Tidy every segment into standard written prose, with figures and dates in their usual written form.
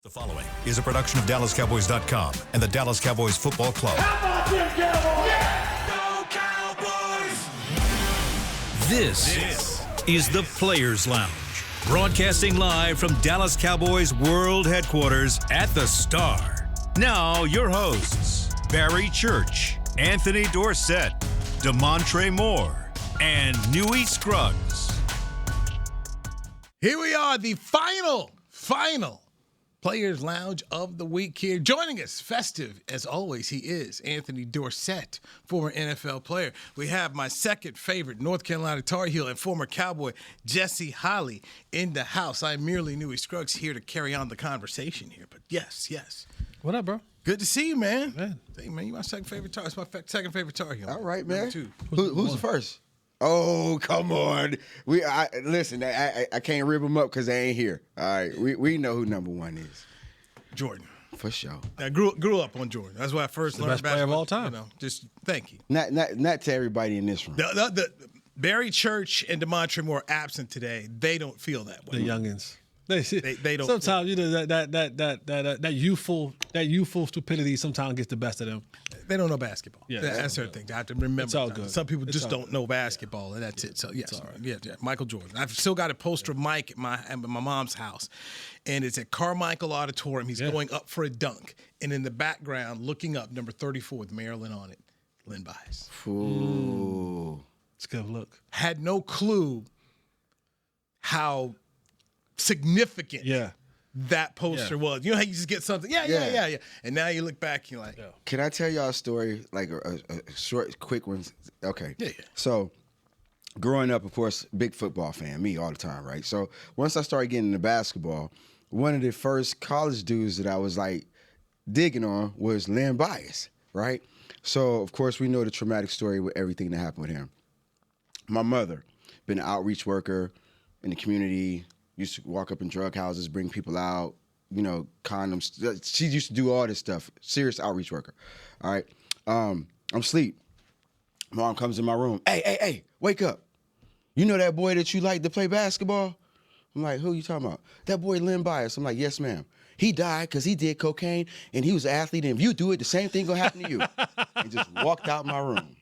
The following is a production of DallasCowboys.com and the Dallas Cowboys Football Club. How about them Cowboys? Yeah! Go Cowboys! This is the Players Lounge, broadcasting live from Dallas Cowboys World Headquarters at the Star. Now, your hosts, Barry Church, Anthony Dorsett, DeMontre Moore, and Newy Scruggs. Here we are, the final Players Lounge of the week here. Joining us, festive as always, he is Anthony Dorsett, former NFL player. We have my second favorite North Carolina Tar Heel and former Cowboy Jesse Holley in the house. I'm merely Newy Scruggs here to carry on the conversation here. But yes. What up, bro? Good to see you, man. Hey, man, you my second favorite Tar. It's my second favorite Tar Heel. All right, man. Who's the first? Oh, come on. Listen, I can't rip them up because they ain't here. All right, we know who number one is. Jordan. For sure. I grew up on Jordan. That's why I first learned best player of all time. Just thank you. Not to everybody in this room. The Barry Church and DeMontre Moore absent today. They don't feel that way. The youngins. They don't. Sometimes that youthful stupidity sometimes gets the best of them. They don't know basketball. Yeah, that's their thing. I have to remember. It's all good. Some people It's just all don't good. know basketball, and that's it. So yes, yeah. Michael Jordan. I've still got a poster of Mike at my mom's house, and it's at Carmichael Auditorium. He's going up for a dunk, and in the background, looking up, number 34 with Maryland on it, Lynn Bias. Ooh. It's a good look. Had no clue how significant that poster was. You know how you just get something, yeah. And now you look back, you're like, Can I tell y'all a story, like a short, quick one? Okay. Yeah. So, growing up, of course, big football fan, me all the time, right? So, once I started getting into basketball, one of the first college dudes that I was like digging on was Lynn Bias, right? So, of course, we know the traumatic story with everything that happened with him. My mother, been an outreach worker in the community, used to walk up in drug houses, bring people out, condoms. She used to do all this stuff. Serious outreach worker. All right. I'm asleep. Mom comes in my room. Hey, wake up. You know that boy that you like to play basketball? I'm like, who you talking about? That boy Lynn Bias. I'm like, yes, ma'am. He died because he did cocaine and he was an athlete. And if you do it, the same thing gonna happen to you. And just walked out my room.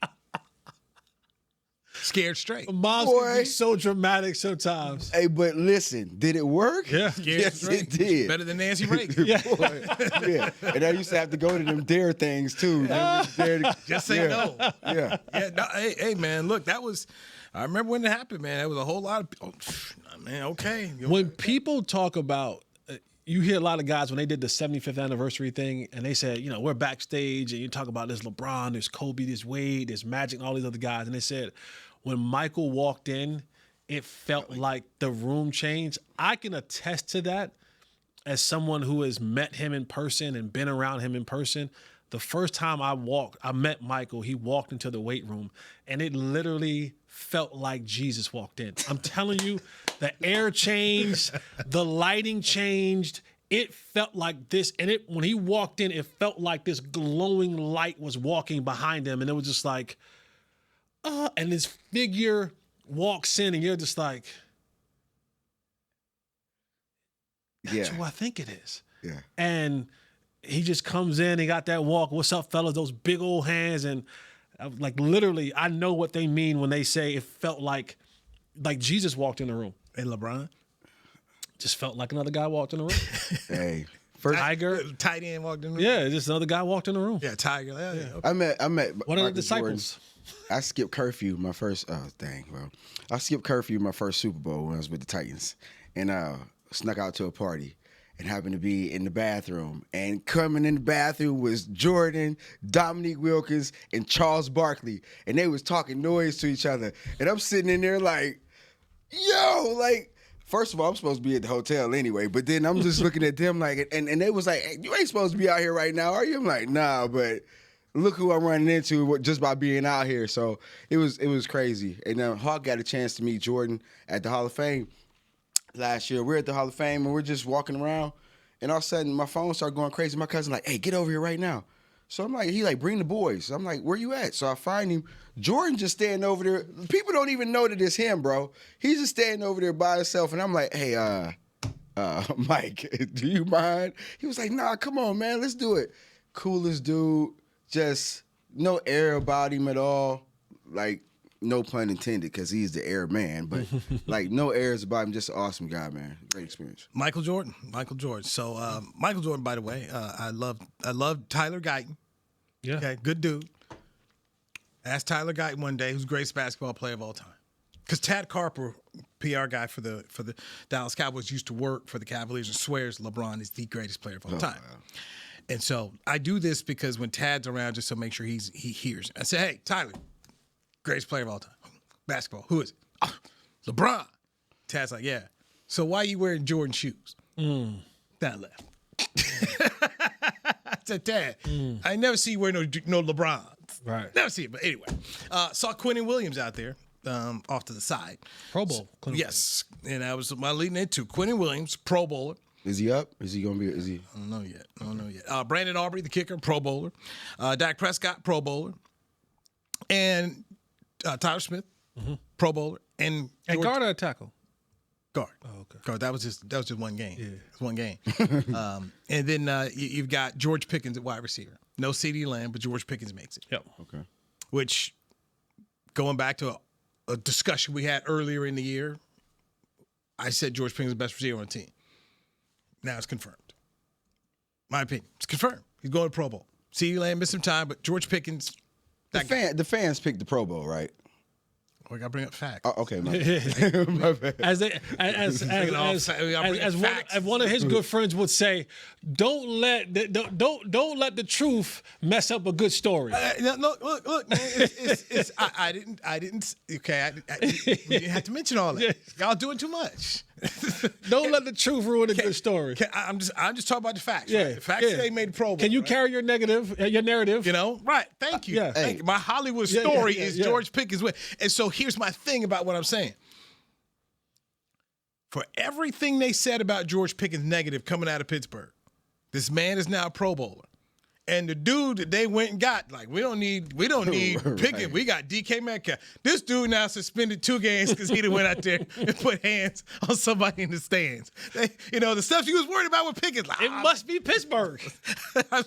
scared straight. Moms can be so dramatic sometimes. Hey, but listen, did it work? Yeah. Scared Yes, straight. it did. Better than Nancy Reagan. Boy, yeah. And I used to have to go to them dare things too. Just say no. Yeah. Yeah. No, hey, man, look, that was, I remember when it happened, man. There was a whole lot of, man, okay. When people talk about, you hear a lot of guys when they did the 75th anniversary thing and they said, we're backstage and you talk about there's LeBron, there's Kobe, there's Wade, there's Magic, and all these other guys. And they said, when Michael walked in, it felt like the room changed. I can attest to that as someone who has met him in person and been around him in person. The first time I met Michael, he walked into the weight room, and it literally felt like Jesus walked in. I'm telling you, the air changed, the lighting changed. It felt like this, and when he walked in, it felt like this glowing light was walking behind him, and it was just like, and this figure walks in, and you're just like, that's who I think it is. Yeah. And he just comes in, he got that walk. What's up, fellas? Those big old hands. And like literally, I know what they mean when they say it felt like Jesus walked in the room. And LeBron? Just felt like another guy walked in the room. Hey. Tiger. Tight end walked in the room? Yeah, just another guy walked in the room. Yeah, Tiger. Yeah. Okay. I met One of the Michael disciples. Jordan. I skipped curfew my first I skipped curfew my first Super Bowl when I was with the Titans. And snuck out to a party and happened to be in the bathroom. And coming in the bathroom was Jordan, Dominique Wilkins, and Charles Barkley. And they was talking noise to each other. And I'm sitting in there like, yo, like, first of all, I'm supposed to be at the hotel anyway. But then I'm just looking at them like, and they was like, hey, you ain't supposed to be out here right now, are you? I'm like, nah, but look who I'm running into just by being out here. So it was crazy. And then Hawk got a chance to meet Jordan at the Hall of Fame last year. We're at the Hall of Fame and we're just walking around, and all of a sudden my phone started going crazy. My cousin like, hey, get over here right now. So I'm like, he like, bring the boys. I'm like, where you at? So I find him. Jordan just standing over there. People don't even know that it's him, bro. He's just standing over there by himself, and I'm like, hey, Mike, do you mind? He was like, nah, come on, man, let's do it. Coolest dude, just no air about him at all. Like, no pun intended, because he's the air man, but like no airs about him. Just an awesome guy, man. Great experience. Michael Jordan. So Michael Jordan, by the way, I love Tyler Guyton. Yeah. Okay, good dude. Asked Tyler Guyton one day, who's the greatest basketball player of all time. Because Tad Carper, PR guy for the Dallas Cowboys, used to work for the Cavaliers and swears LeBron is the greatest player of all time. Wow. And so I do this because when Tad's around, just to make sure he hears. I say, hey, Tyler, greatest player of all time. Basketball. Who is it? Oh, LeBron. Tad's like, yeah. So why are you wearing Jordan shoes? That left. I said, Tad, I never see you wear no LeBrons. Right. Never see it. But anyway, saw Quinnen Williams out there. Off to the side. Pro Bowl. Yes. And that was my leading into Quinnen Williams, Pro Bowler. Is he up? Is he going to be? Is he? I don't know yet. Brandon Aubrey, the kicker, Pro Bowler. Dak Prescott, Pro Bowler. And Tyler Smith, Pro Bowler. And guard or tackle? Guard. Oh, okay. Guard. That was just one game. Yeah. It's one game. And then you've got George Pickens at wide receiver. No CeeDee Lamb, but George Pickens makes it. Yep. Okay. Which, going back to a discussion we had earlier in the year, I said George Pickens is the best receiver on the team. Now it's confirmed. My opinion. It's confirmed. He's going to Pro Bowl. CeeDee Lamb missed some time, but George Pickens. The fans picked the Pro Bowl, right? We got to bring up facts. Oh, okay, my bad. My bad. As one of his good friends would say, don't let the truth mess up a good story. Look, man. I didn't. Okay, we didn't have to mention all that. Y'all doing too much. Don't let the truth ruin a good story. I'm just talking about the facts. Yeah, right? The facts they made the Pro Bowl. Can you right? carry your narrative? You know, right? Thank you. Yeah. Thank you. My Hollywood story is George Pickens win. And so here's my thing about what I'm saying. For everything they said about George Pickens negative coming out of Pittsburgh, this man is now a Pro Bowler. And the dude that they went and got, like, we don't need Pickens. Right. We got DK Metcalf. This dude now suspended 2 games because he done went out there and put hands on somebody in the stands. The stuff you was worried about with Pickens. Like, it must be Pittsburgh.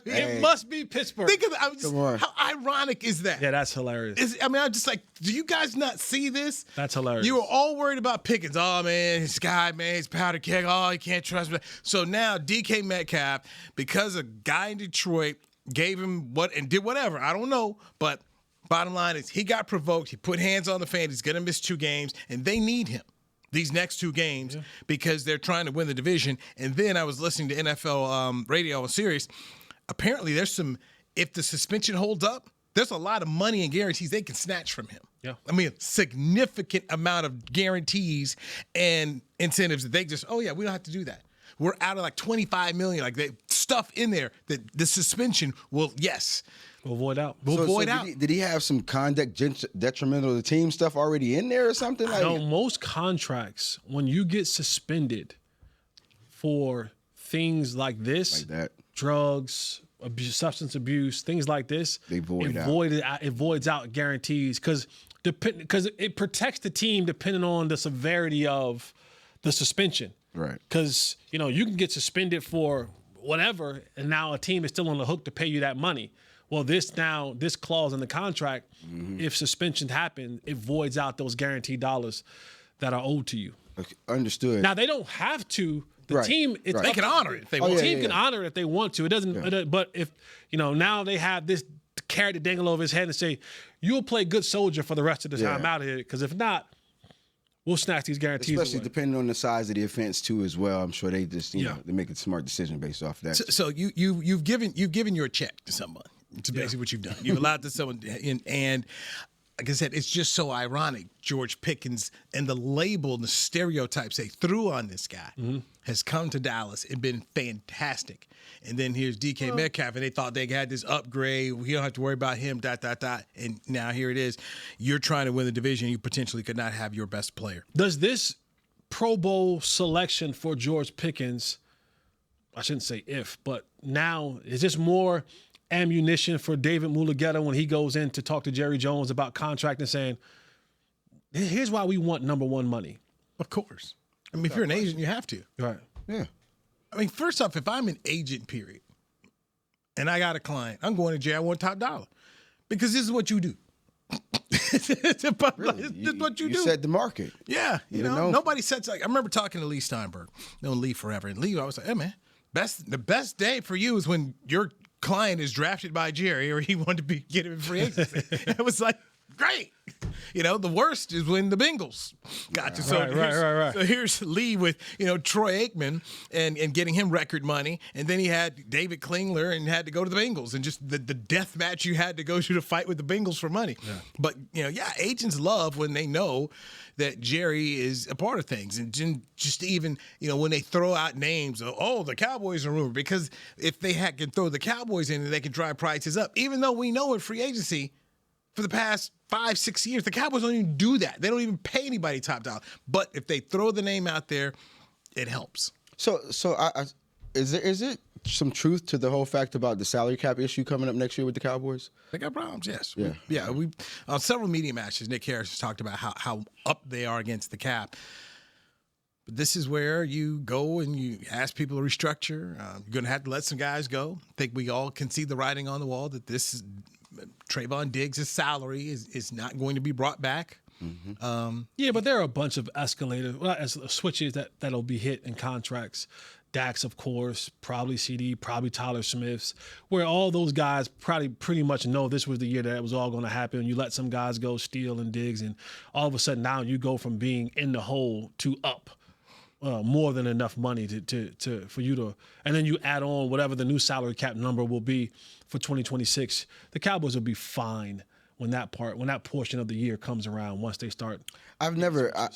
It must be Pittsburgh. Think of it. How ironic is that? Yeah, that's hilarious. I'm just like, do you guys not see this? That's hilarious. You were all worried about Pickens. Oh, man, this guy, man, he's powder keg. Oh, you can't trust me. So now DK Metcalf, because a guy in Detroit gave him what and did whatever. I don't know. But bottom line is he got provoked. He put hands on the fan. He's going to miss 2 games. And they need him these next 2 games because they're trying to win the division. And then I was listening to NFL radio on Sirius. Apparently there's if the suspension holds up, there's a lot of money and guarantees they can snatch from him. Yeah. I mean, a significant amount of guarantees and incentives that they just, we don't have to do that. We're out of like $25 million, like stuff in there that the suspension will void out. Did he have some conduct detrimental to the team stuff already in there or something? No, most contracts, when you get suspended for things like this, like that, drugs, substance abuse, things like this, it voids out guarantees because it protects the team depending on the severity of the suspension. Right. Because, you can get suspended for whatever, and now a team is still on the hook to pay you that money. Well, this clause in the contract, if suspensions happen, it voids out those guaranteed dollars that are owed to you. Okay, understood. Now, they don't have to. The team, they can honor it if they want. The team can honor it if they want to. It doesn't. But if, now they have this carrot to dangle over his head and say, you'll play good soldier for the rest of the time out of here. Because if not, we'll snatch these guarantees Especially away. Depending on the size of the offense too, as well. I'm sure they just they make a smart decision based off of that. So you've given your check to someone. It's basically what you've done. You've allowed to someone, and like I said, it's just so ironic. George Pickens and the label and the stereotypes they threw on this guy has come to Dallas and been fantastic. And then here's DK Metcalf, and they thought they had this upgrade. We don't have to worry about him, ... And now here it is. You're trying to win the division. You potentially could not have your best player. Does this Pro Bowl selection for George Pickens, I shouldn't say but now, is this more ammunition for David Mulugeta when he goes in to talk to Jerry Jones about contract and saying, here's why we want number 1 money? Of course. I mean, if you're an agent, you have to. Right. Yeah. I mean, first off, if I'm an agent, period, and I got a client, I'm going to jail. I want top dollar because this is what you do. This is what you do. You set the market. Yeah, you know, nobody sets like. I remember talking to Lee Steinberg, known Lee forever, and Lee, I was like, "Hey man, the best day for you is when your client is drafted by Jerry, or he wanted to get him in free agency." It was like, great. You know, the worst is when the Bengals got you. So Right. So here's Lee with, Troy Aikman and getting him record money. And then he had David Klingler and had to go to the Bengals and just the death match you had to go to fight with the Bengals for money. Yeah. But, agents love when they know that Jerry is a part of things. And just even, when they throw out names of, the Cowboys are rumored. Because if they can throw the Cowboys in, they can drive prices up. Even though we know in free agency, for the past 5-6 years, the Cowboys don't even do that. They don't even pay anybody top dollar. But if they throw the name out there, it helps. So is it some truth to the whole fact about the salary cap issue coming up next year with the Cowboys? They got problems, yes. Yeah. We on several media matches, Nick Harris has talked about how up they are against the cap. But this is where you go and you ask people to restructure. You're going to have to let some guys go. I think we all can see the writing on the wall that this is Trayvon Diggs' salary is not going to be brought back. Mm-hmm. But there are a bunch of switches that'll be hit in contracts. Dax, of course, probably CD, probably Tyler Smiths, where all those guys probably pretty much know this was the year that it was all going to happen. You let some guys go, Steele and Diggs, and all of a sudden now you go from being in the hole to up. More than enough money for you to, and then you add on whatever the new salary cap number will be for 2026. The Cowboys will be fine when that portion of the year comes around. Once they start, I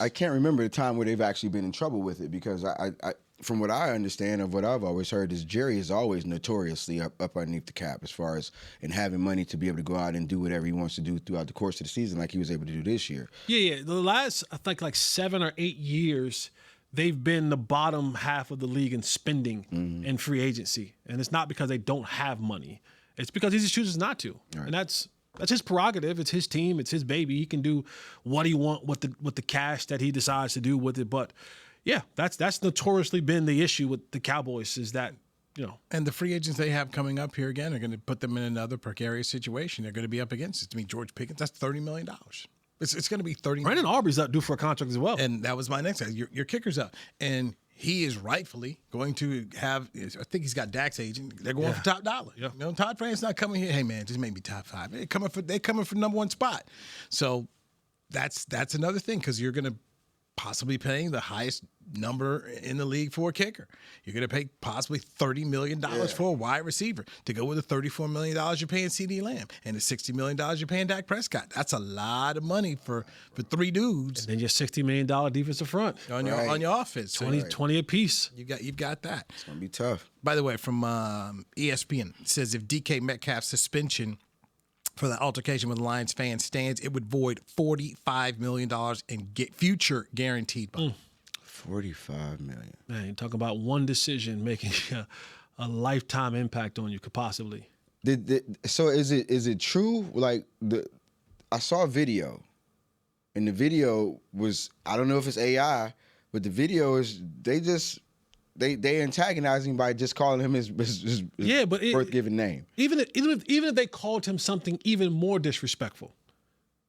can't remember the time where they've actually been in trouble with it because I from what I understand of what I've always heard is Jerry is always notoriously up underneath the cap as far as in having money to be able to go out and do whatever he wants to do throughout the course of the season, like he was able to do this year. Yeah. The last I think like 7 or 8 years. They've been the bottom half of the league in spending in free agency. And it's not because they don't have money. It's because he just chooses not to. Right. And that's his prerogative. It's his team. It's his baby. He can do what he wants with the cash that he decides to do with it. But, yeah, that's notoriously been the issue with the Cowboys is that, And the free agents they have coming up here again are going to put them in another precarious situation. They're going to be up against it. I mean, George Pickens, that's $30 million. It's going to be $30 million. Brandon Aubrey's up due for a contract as well. And that was my next guy. Your kicker's up. And he is rightfully going to have, I think he's got Dak's agent. They're going for top dollar. Yeah. Todd Frank's not coming here. Hey, man, just make me top 5. They're coming for number 1 spot. So that's another thing because you're going to possibly paying the highest number in the league for a kicker. You're going to pay possibly $30 million for a wide receiver to go with the $34 million you're paying CeeDee Lamb and the $60 million you're paying Dak Prescott. That's a lot of money for 3 dudes. And then your $60 million defensive front. On your offense. 20 apiece. You've got that. It's going to be tough. By the way, from ESPN, it says if DK Metcalf's suspension for the altercation with Lions fans stands, it would void $45 million in future guaranteed money. $45 million. Man, you're talking about one decision making a lifetime impact on you, could possibly. So is it true? Like I saw a video, and the video was, I don't know if it's AI, but the video is they antagonize him by just calling him his birth given name. Even if they called him something even more disrespectful.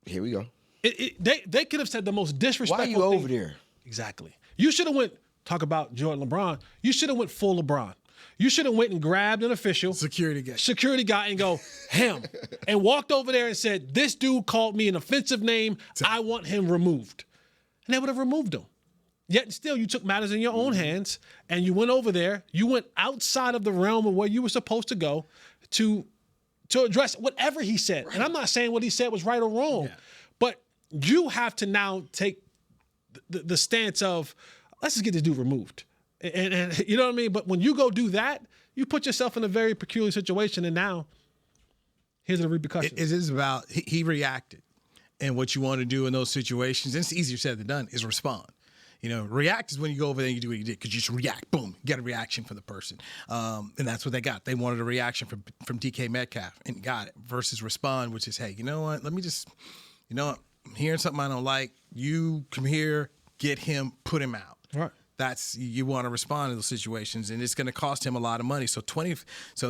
Here we go. They could have said the most disrespectful thing. Why are you over there? Exactly. You should have talk about Jordan LeBron. You should have went full LeBron. You should have went and grabbed an official. Security guy and go, him. And walked over there and said, this dude called me an offensive name. I want him removed. And they would have removed him. Yet still, you took matters in your own hands and you went over there. You went outside of the realm of where you were supposed to go to address whatever he said. Right. And I'm not saying what he said was right or wrong, but you have to now take the stance of, let's just get this dude removed. And you know what I mean? But when you go do that, you put yourself in a very peculiar situation. And now, here's the repercussions. It is about, he reacted. And what you want to do in those situations, and it's easier said than done, is respond. React is when you go over there and you do what you did because you just react. Boom, get a reaction from the person. And that's what they got. They wanted a reaction from DK Metcalf and got it versus respond, which is, hey, you know what? Let me just, I'm hearing something I don't like. You come here, get him, put him out. Right. you want to respond to those situations, and it's going to cost him a lot of money. So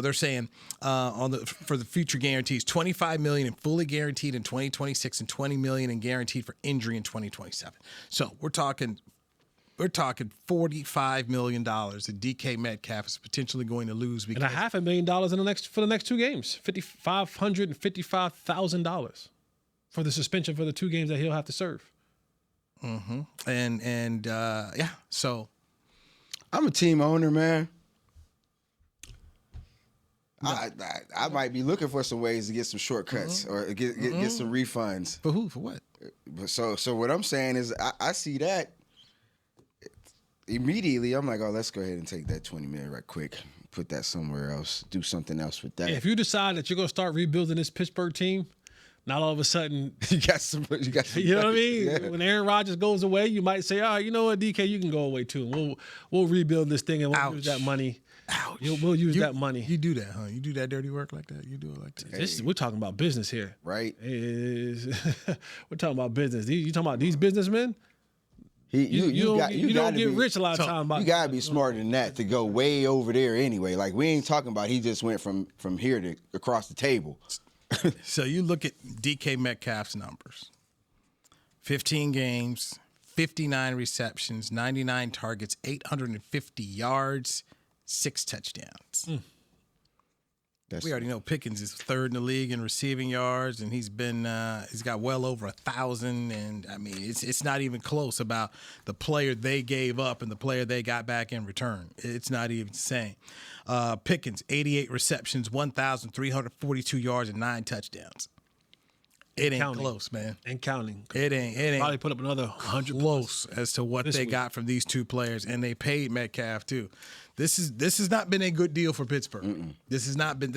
they're saying for the future guarantees, $25 million in fully guaranteed in 2026 and $20 million in guaranteed for injury in 2027. So we're talking $45 million that DK Metcalf is potentially going to lose because and $500,000 for the next 2 games, $555,000 for the suspension for the 2 games that he'll have to serve. Mm-hmm. So I'm a team owner, man. I might be looking for some ways to get some shortcuts or get some refunds. For who? For what? So what I'm saying is I see that immediately. I'm like, oh, let's go ahead and take that $20 million right quick, put that somewhere else, do something else with that. If you decide that you're going to start rebuilding this Pittsburgh team, not all of a sudden you got some. You know what I mean? Yeah. When Aaron Rodgers goes away, you might say, "Oh, you know what, DK, you can go away too. We'll rebuild this thing and we'll use that money. Ouch. We'll use that money." You do that, huh? You do that dirty work like that. You do it like that. We're talking about business here, right? We're talking about business. You talking about these businessmen? You don't get rich a lot of times. You gotta be smarter than that to go way over there anyway. Like we ain't talking about he just went from here to across the table. So you look at DK Metcalf's numbers: 15 games, 59 receptions, 99 targets, 850 yards, 6 touchdowns. We already know Pickens is 3rd in the league in receiving yards, and he's got well over 1,000. And I mean, it's not even close about the player they gave up and the player they got back in return. It's not even the same. Pickens, 88 receptions, 1,342 yards, and 9 touchdowns. It ain't close, man. And counting. It ain't probably put up another 100 close as to what they got from these 2 players, and they paid Metcalf too. This has not been a good deal for Pittsburgh. This has not been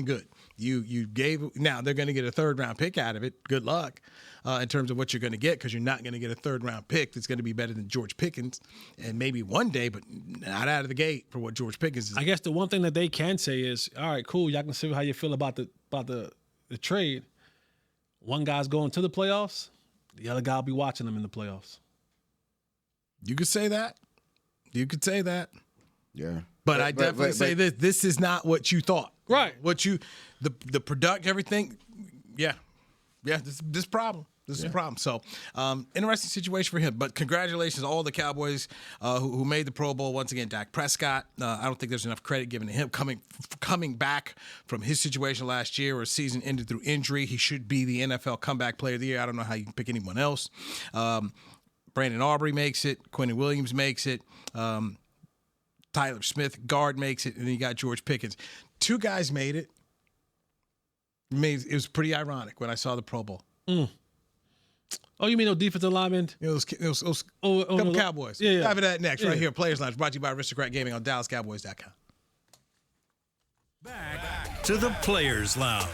good. You gave, now they're going to get a 3rd round pick out of it. Good luck in terms of what you're going to get, because you're not going to get a 3rd round pick that's going to be better than George Pickens, and maybe one day, but not out of the gate for what George Pickens is. I guess the one thing that they can say is, all right, cool, y'all can see how you feel about the trade. One guy's going to the playoffs, the other guy will be watching them in the playoffs. You could say that. Yeah. But I definitely say this. This is not what you thought. Right. The product, everything. Yeah. This problem. This is a problem. So, interesting situation for him. But congratulations to all the Cowboys who made the Pro Bowl. Once again, Dak Prescott. I don't think there's enough credit given to him coming back from his situation last year where his season ended through injury. He should be the NFL Comeback Player of the Year. I don't know how you can pick anyone else. Brandon Aubrey makes it. Quentin Williams makes it. Tyler Smith, guard, makes it. And then you got George Pickens. 2 guys made it. It was pretty ironic when I saw the Pro Bowl. Oh, you mean those defensive linemen? Those couple Cowboys. Yeah. Dive into that next, right here. Players Lounge, brought to you by Aristocrat Gaming on DallasCowboys.com. Back to the Players Lounge.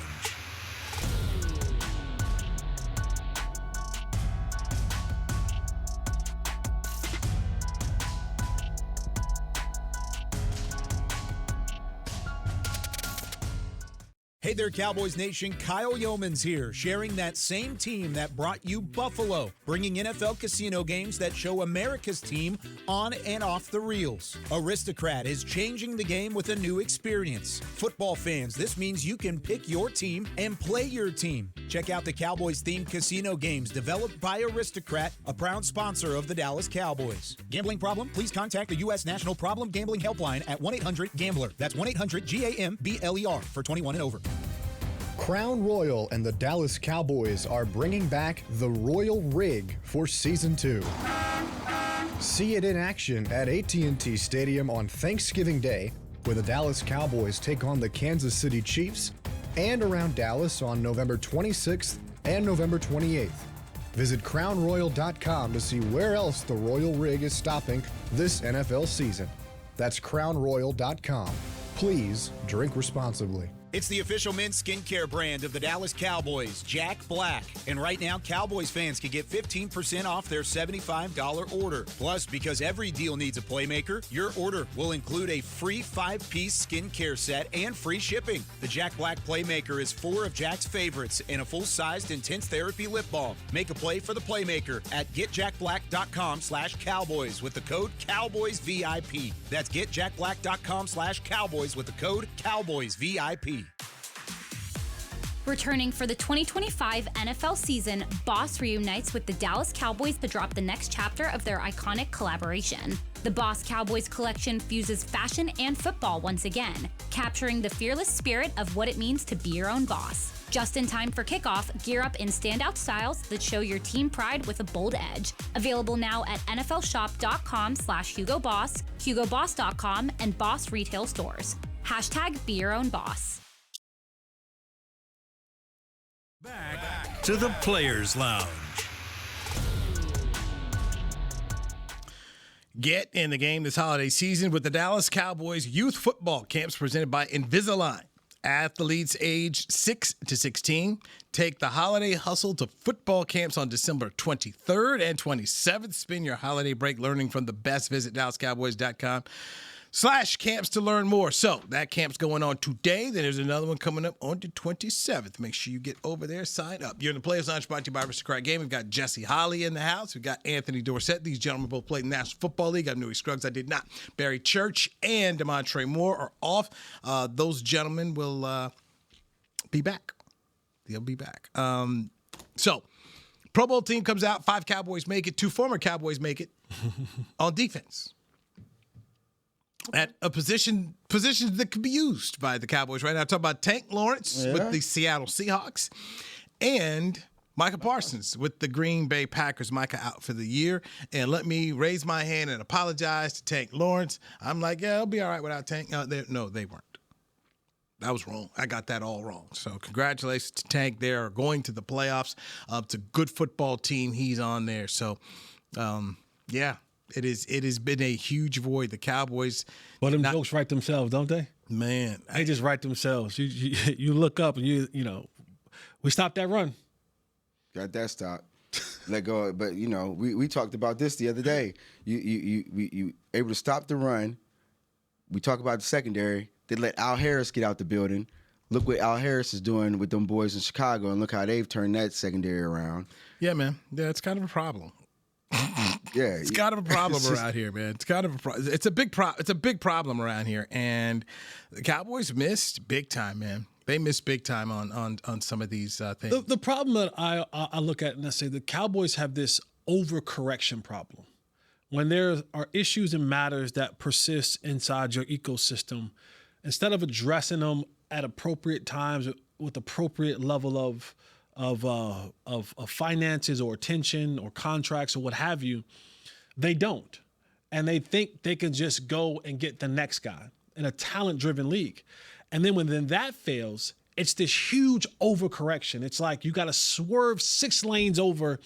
Hey there, Cowboys Nation. Kyle Yeomans here, sharing that same team that brought you Buffalo, bringing NFL casino games that show America's team on and off the reels. Aristocrat is changing the game with a new experience. Football fans, this means you can pick your team and play your team. Check out the Cowboys-themed casino games developed by Aristocrat, a proud sponsor of the Dallas Cowboys. Gambling problem? Please contact the U.S. National Problem Gambling Helpline at 1-800-GAMBLER. That's 1-800-GAMBLER for 21 and over. Crown Royal and the Dallas Cowboys are bringing back the Royal Rig for Season 2. See it in action at AT&T Stadium on Thanksgiving Day, where the Dallas Cowboys take on the Kansas City Chiefs, and around Dallas on November 26th and November 28th. Visit crownroyal.com to see where else the Royal Rig is stopping this NFL season. That's crownroyal.com. Please drink responsibly. It's the official men's skincare brand of the Dallas Cowboys, Jack Black. And right now, Cowboys fans can get 15% off their $75 order. Plus, because every deal needs a playmaker, your order will include a free 5-piece skincare set and free shipping. The Jack Black Playmaker is 4 of Jack's favorites and a full-sized intense therapy lip balm. Make a play for the Playmaker at getjackblack.com/Cowboys with the code CowboysVIP. That's getjackblack.com/Cowboys with the code CowboysVIP. Returning for the 2025 NFL season, Boss reunites with the Dallas Cowboys to drop the next chapter of their iconic collaboration. The Boss Cowboys collection fuses fashion and football once again, capturing the fearless spirit of what it means to be your own boss. Just in time for kickoff, gear up in standout styles that show your team pride with a bold edge. Available now at nflshop.com/HugoBoss, HugoBoss.com, and Boss retail stores. Hashtag be your own boss. Back to the Players Lounge. Get in the game this holiday season with the Dallas Cowboys youth football camps presented by Invisalign. Athletes aged 6 to 16 take the holiday hustle to football camps on December 23rd and 27th. Spend your holiday break learning from the best. Visit DallasCowboys.com/camps to learn more. So that camp's going on today. Then there's another one coming up on the 27th. Make sure you get over there, sign up. You're in the Players Lounge, brought to you by Aristocrat Game. We've got Jesse Holly in the house. We've got Anthony Dorsett. These gentlemen both played in the National Football League. I'm Newey Scruggs. I did not. Barry Church and DeMontre Moore are off. Those gentlemen will be back. They'll be back. So, Pro Bowl team comes out. 5 Cowboys make it. 2 former Cowboys make it on defense. At a positions that could be used by the Cowboys right now. I'm talking about Tank Lawrence with the Seattle Seahawks and Micah Parsons with the Green Bay Packers. Micah out for the year. And let me raise my hand and apologize to Tank Lawrence. I'm like, yeah, it'll be all right without Tank. No, they weren't. That was wrong. I got that all wrong. So congratulations to Tank. They're going to the playoffs. It's a good football team. He's on there. So, yeah. It has been a huge void. The Cowboys. Well, them jokes write themselves, don't they? Man, they just write themselves. You look up and you know, we stopped that run. Got that stop. Let go. But you know, we talked about this the other day. You able to stop the run. We talk about the secondary. They let Al Harris get out the building. Look what Al Harris is doing with them boys in Chicago, and look how they've turned that secondary around. Yeah, man. Yeah, it's kind of a problem. Yeah, it's kind of a problem around here, man. It's kind of it's a big problem around here, and the Cowboys missed big time, man. They missed big time on some of these things. The problem that I look at and I say the Cowboys have this overcorrection problem. When there are issues and matters that persist inside your ecosystem, instead of addressing them at appropriate times with appropriate level of finances or attention or contracts or what have you, they don't. And they think they can just go and get the next guy in a talent-driven league. And then when that fails, it's this huge overcorrection. It's like you got to swerve 6 lanes over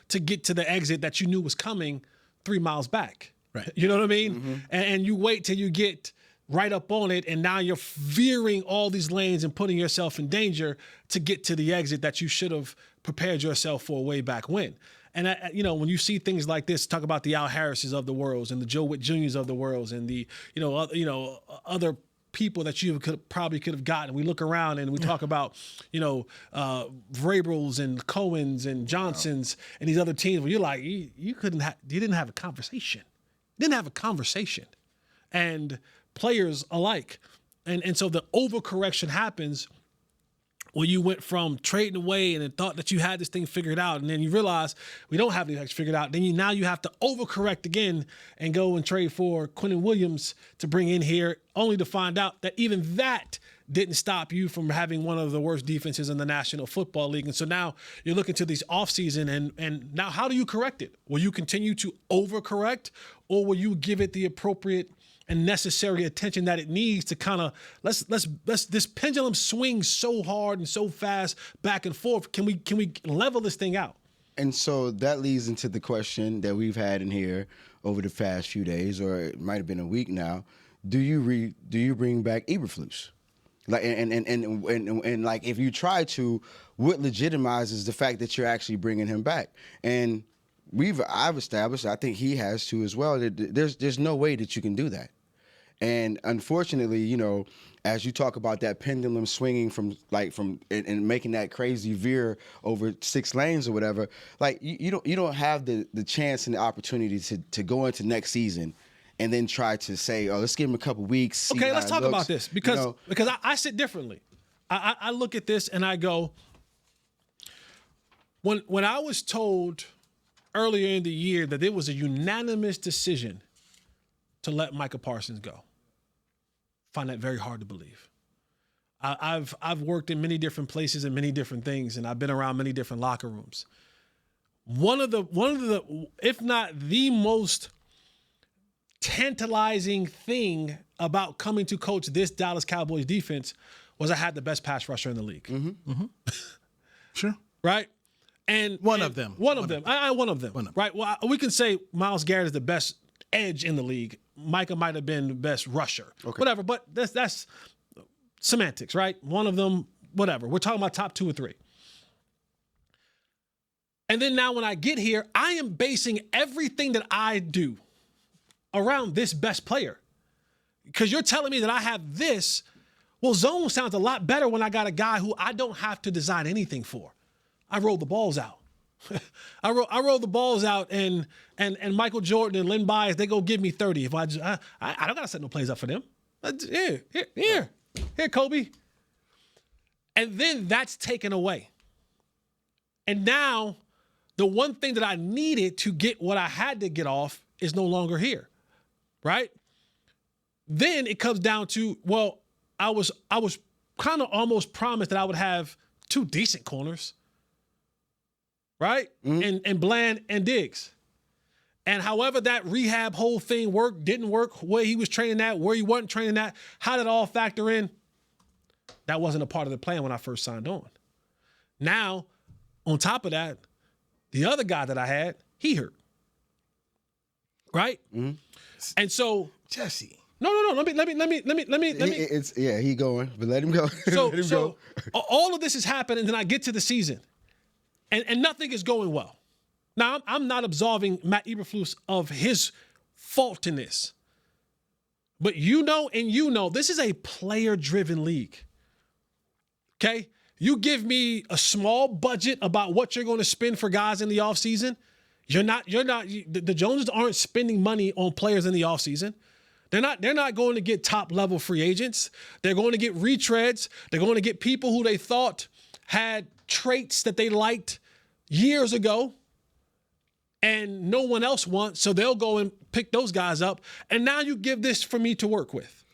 to get to the exit that you knew was coming 3 miles back. Right. You know what I mean? Mm-hmm. And you wait till you get right up on it, and now you're veering all these lanes and putting yourself in danger to get to the exit that you should have prepared yourself for way back when. And, you know, when you see things like this, talk about the Al Harrises of the world and the Joe Witt Juniors of the world and the, other people that you probably could have gotten. We look around and we talk about, Vrabels and Cohens and Johnsons and these other teams where you're like, you didn't have a conversation. Didn't have a conversation. And players alike. And so the overcorrection happens when you went from trading away and then thought that you had this thing figured out, and then you realize we don't have anything figured out. Then now you have to overcorrect again and go and trade for Quinnen Williams to bring in here, only to find out that even that didn't stop you from having one of the worst defenses in the National Football League. And so now you're looking to these offseason, and now how do you correct it? Will you continue to overcorrect, or will you give it the appropriate and necessary attention that it needs to kind of let's this pendulum swings so hard and so fast back and forth. Can we level this thing out? And so that leads into the question that we've had in here over the past few days, or it might have been a week now. Do you bring back Eberflus? Like and like if you try to, what legitimizes the fact that you're actually bringing him back? And I've established, I think he has too as well, that there's no way that you can do that. And unfortunately, you know, as you talk about that pendulum swinging from and making that crazy veer over 6 lanes or whatever, like you don't have the chance and the opportunity to go into next season and then try to say, oh, let's give him a couple weeks. Okay, let's talk about this because I sit differently. I look at this and I go, when I was told earlier in the year that it was a unanimous decision to let Micah Parsons go, I find that very hard to believe. I've worked in many different places and many different things, and I've been around many different locker rooms. One of the, if not the most tantalizing thing about coming to coach this Dallas Cowboys defense was I had the best pass rusher in the league. Mm-hmm. Mm-hmm. Sure. Right? And one of them. One of them. Right? Well, we can say Myles Garrett is the best edge in the league. Micah might have been the best rusher. Okay. Whatever, but that's semantics, right? One of them, whatever. We're talking about top 2 or 3. And then now when I get here, I am basing everything that I do around this best player. Because you're telling me that I have this. Well, zone sounds a lot better when I got a guy who I don't have to design anything for. I roll the balls out. I roll the balls out, and Michael Jordan and Lynn Byers, they go give me 30. If I don't gotta set no plays up for them. Here, Kobe. And then that's taken away. And now the one thing that I needed to get what I had to get off is no longer here, right? Then it comes down to, well, I was kind of almost promised that I would have 2 decent corners. Right? Mm-hmm. And Bland and Diggs. And however that rehab whole thing worked, didn't work, where he was training at, where he wasn't training at, how did it all factor in? That wasn't a part of the plan when I first signed on. Now, on top of that, the other guy that I had, he hurt. Right? Mm-hmm. And so Jesse. No. Let me. He going, but let him go. So all of this has happened, and then I get to the season. And nothing is going well. Now, I'm not absolving Matt Eberflus of his fault in this. But you know, this is a player-driven league. Okay? You give me a small budget about what you're going to spend for guys in the offseason. The Joneses aren't spending money on players in the offseason. They're not going to get top-level free agents. They're going to get retreads. They're going to get people who they thought had traits that they liked years ago and no one else wants, so they'll go and pick those guys up. And now you give this for me to work with.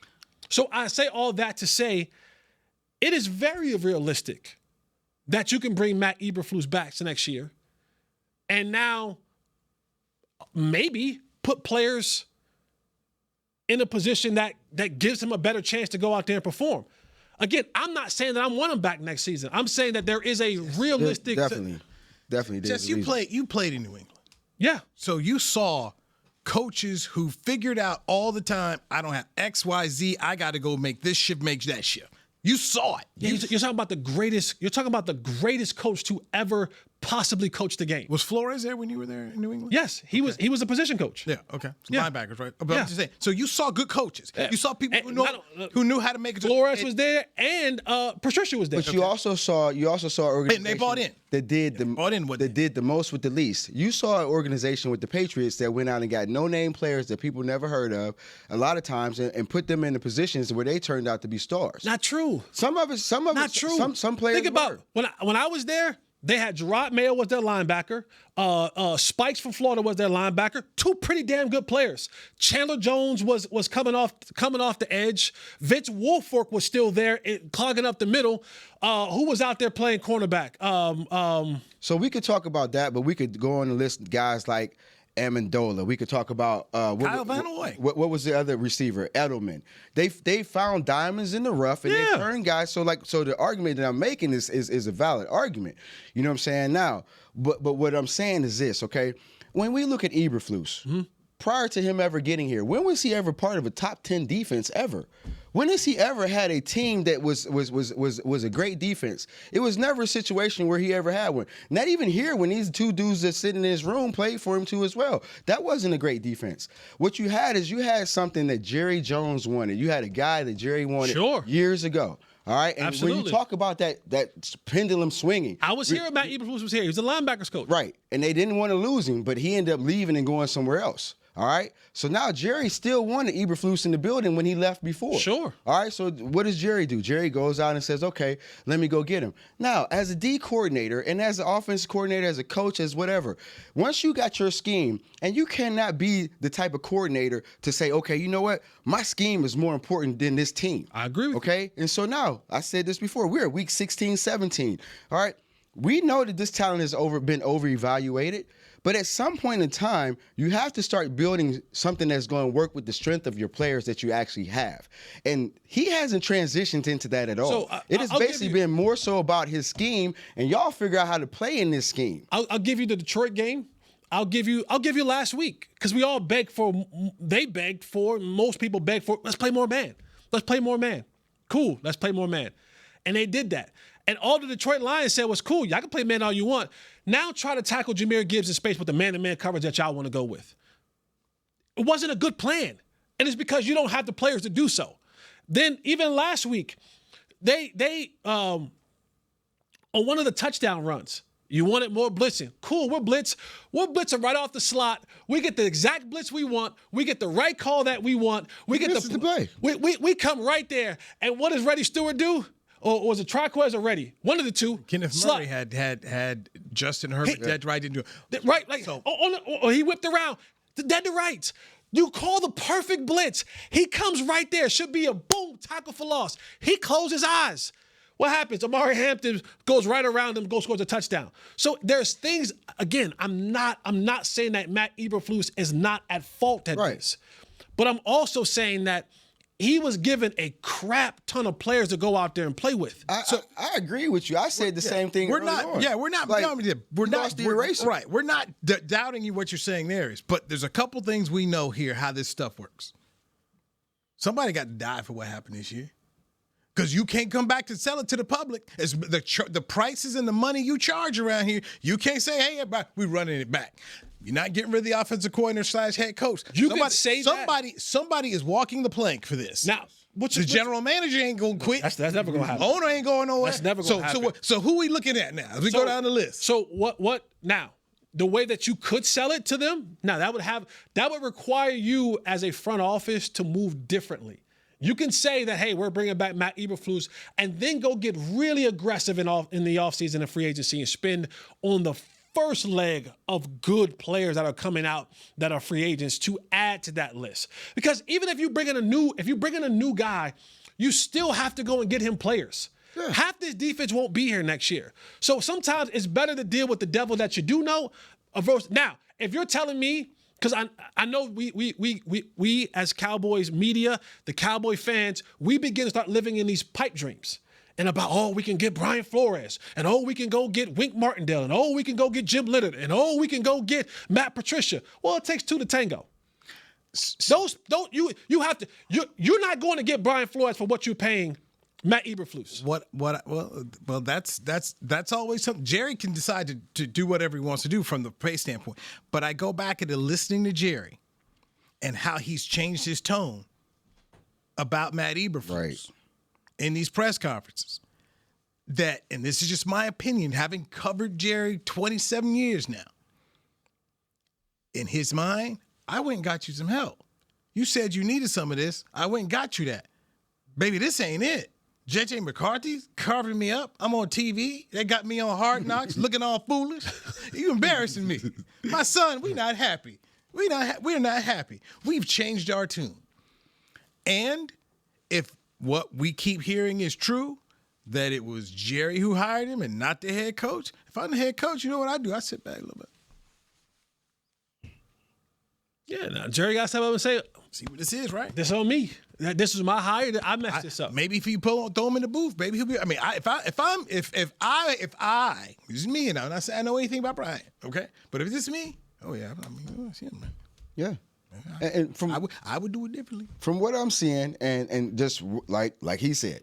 So I say all that to say it is very realistic that you can bring Matt Eberflus back to next year and now maybe put players in a position that gives him a better chance to go out there and perform. Again, I'm not saying that I want him back next season. I'm saying that there is a realistic... Definitely. Jess, you played in New England. Yeah. So you saw coaches who figured out all the time, I don't have X, Y, Z. I got to go make this shift, make that shift. You saw it. Yeah, you're talking about the greatest. You're talking about the greatest coach to ever possibly coach the game. Was Flores there when you were there in New England? Yes, he was. He was a position coach. Yeah. Okay. Linebackers, right? But I'm just saying. So you saw good coaches. You saw people who knew how to make it. Flores was there, and Patricia was there. But you also saw organization. And they bought in. That did the most with the least. You saw an organization with the Patriots that went out and got no-name players that people never heard of a lot of times and put them in the positions where they turned out to be stars. Not true. Some of it. Not true. Some players. Think about when I was there. They had Gerard Mayo was their linebacker. Spikes from Florida was their linebacker. 2 pretty damn good players. Chandler Jones was coming off the edge. Vince Wilfork was still there, clogging up the middle. Who was out there playing cornerback? So we could talk about that, but we could go on and list guys like Amendola. We could talk about Kyle Van Noy. What was the other receiver? Edelman. They found diamonds in the rough and they turned guys. So the argument that I'm making is a valid argument. You know what I'm saying? Now, but what I'm saying is this, okay? When we look at Eberflus, prior to him ever getting here, when was he ever part of a top 10 defense ever? When has he ever had a team that was a great defense? It was never a situation where he ever had one. Not even here when these two dudes that sit in his room played for him too as well. That wasn't a great defense. What you had something that Jerry Jones wanted. You had a guy that Jerry wanted years ago. All right, and Absolutely. when you talk about that pendulum swinging, I was here when Matt Eberflus was here. He was the linebackers coach. Right, and they didn't want to lose him, but he ended up leaving and going somewhere else. All right, so now Jerry still wanted Eberflus in the building when he left before. Sure. All right, so what does Jerry do? Jerry goes out and says, okay, let me go get him. Now, as a D coordinator and as an offensive coordinator, as a coach, as whatever, once you got your scheme, and you cannot be the type of coordinator to say, okay, you know what? My scheme is more important than this team. I agree with you. Okay, and so now, I said this before, we're at week 16, 17. All right, we know that this talent has been over-evaluated. But at some point in time, you have to start building something that's going to work with the strength of your players that you actually have. And he hasn't transitioned into that at all. So, it has basically been more so about his scheme, and y'all figure out how to play in this scheme. I'll give you the Detroit game. I'll give you last week because we all begged for. They begged for. Most people begged for. Let's play more man. Let's play more man. Cool. Let's play more man. And they did that. And all the Detroit Lions said was cool. Y'all can play man all you want. Now try to tackle Jahmyr Gibbs in space with the man-to-man coverage that y'all want to go with. It wasn't a good plan. And it's because you don't have the players to do so. Then even last week, they on one of the touchdown runs, you wanted more blitzing. Cool, we're blitzing right off the slot. We get the exact blitz we want. We get the right call that we want. We get the play. We come right there. And what does Reddy Stewart do? Or was it Triquez or Reddy? One of the two. Kenneth Murray had Justin Herbert dead right into it. Right, like or he whipped around. Dead to rights. You call the perfect blitz. He comes right there. Should be a boom tackle for loss. He closes his eyes. What happens? Amari Hampton goes right around him, scores a touchdown. So there's things. Again, I'm not saying that Matt Eberflus is not at fault at this, but I'm also saying that he was given a crap ton of players to go out there and play with. I agree with you. I said the same thing. We're not the eraser. Right. We're not doubting you what you're saying there is, but there's a couple things we know here how this stuff works. Somebody got to die for what happened this year. Because you can't come back to sell it to the public. It's the prices and the money you charge around here, you can't say, hey, everybody, we're running it back. You're not getting rid of the offensive coordinator / head coach. Somebody is walking the plank for this. Now, the general manager ain't going to quit. That's never going to happen. Owner ain't going nowhere. That's never going to happen. So who we looking at now? As we go down the list. So what now? The way that you could sell it to them, now that would require you as a front office to move differently. You can say that, hey, we're bringing back Matt Eberflus, and then go get really aggressive in the offseason and free agency and spend on the first leg of good players that are coming out that are free agents to add to that list. Because even if you bring in a new guy, you still have to go and get him players. Yeah. Half this defense won't be here next year. So sometimes it's better to deal with the devil that you do know. Now, if you're telling me, because I know we as Cowboys media, the Cowboy fans, we begin to start living in these pipe dreams. And about, we can get Brian Flores, and we can go get Wink Martindale, and we can go get Jim Leonard, and we can go get Matt Patricia. Well, it takes two to tango. You're not going to get Brian Flores for what you're paying Matt Eberflus. Well, that's always something. Jerry can decide to do whatever he wants to do from the pay standpoint. But I go back into listening to Jerry and how he's changed his tone about Matt Eberflus in these press conferences. That, and this is just my opinion, having covered Jerry 27 years now. In his mind, I went and got you some help. You said you needed some of this. I went and got you that. Baby, this ain't it. J.J. McCarthy's carving me up. I'm on TV. They got me on Hard Knocks looking all foolish. You embarrassing me. My son, we not happy. We're not happy. We've changed our tune. And if what we keep hearing is true, that it was Jerry who hired him and not the head coach, if I'm the head coach, you know what I do? I sit back a little bit. Yeah, now Jerry got something to say. See what this is, right? This on me. This is my hire. I messed this up. Maybe if you throw him in the booth, maybe he'll be. I mean, if I this is me, and I say I know anything about Brian, okay? But if this is me, oh yeah, I mean, see him, man. Yeah. And from I would do it differently. From what I'm seeing, and just like he said,